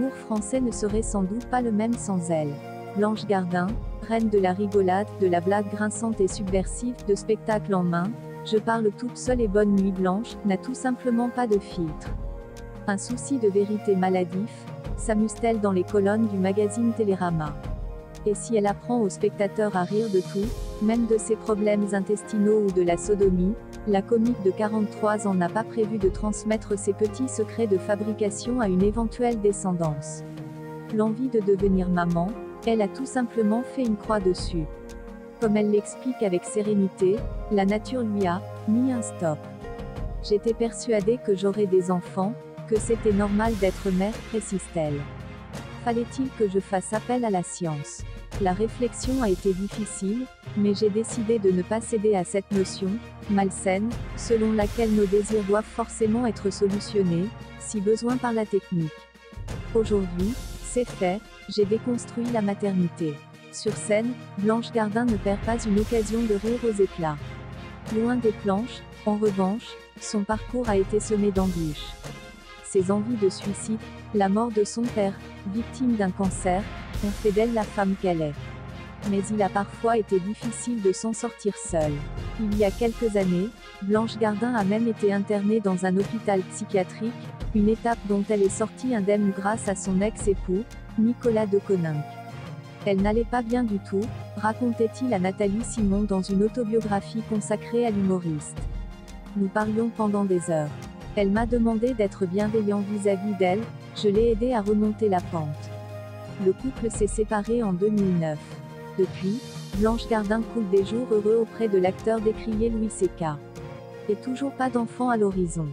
l'humour français ne serait sans doute pas le même sans elle. Blanche Gardin, reine de la rigolade, de la blague grinçante et subversive, de spectacle en main, je parle toute seule et bonne nuit blanche, n'a tout simplement pas de filtre. Un souci de vérité maladif, s'amuse-t-elle dans les colonnes du magazine Télérama. Et si elle apprend aux spectateurs à rire de tout, même de ses problèmes intestinaux ou de la sodomie, la comique de 43 ans n'a pas prévu de transmettre ses petits secrets de fabrication à une éventuelle descendance. L'envie de devenir maman, elle a tout simplement fait une croix dessus. Comme elle l'explique avec sérénité, la nature lui a mis un stop. J'étais persuadée que j'aurais des enfants, que c'était normal d'être mère, précise-t-elle. Fallait-il que je fasse appel à la science? La réflexion a été difficile, mais j'ai décidé de ne pas céder à cette notion, malsaine, selon laquelle nos désirs doivent forcément être solutionnés, si besoin par la technique. Aujourd'hui, c'est fait, j'ai déconstruit la maternité. Sur scène, Blanche Gardin ne perd pas une occasion de rire aux éclats. Loin des planches, en revanche, son parcours a été semé d'embûches. Ses envies de suicide, la mort de son père, victime d'un cancer, ont fait d'elle la femme qu'elle est. Mais il a parfois été difficile de s'en sortir seule. Il y a quelques années, Blanche Gardin a même été internée dans un hôpital psychiatrique, une étape dont elle est sortie indemne grâce à son ex-époux, Nicolas de Coninck. Elle n'allait pas bien du tout, racontait-il à Nathalie Simon dans une autobiographie consacrée à l'humoriste. Nous parlions pendant des heures. Elle m'a demandé d'être bienveillant vis-à-vis d'elle, je l'ai aidé à remonter la pente. Le couple s'est séparé en 2009. Depuis, Blanche Gardin coule des jours heureux auprès de l'acteur décrié Louis C.K. Et toujours pas d'enfant à l'horizon.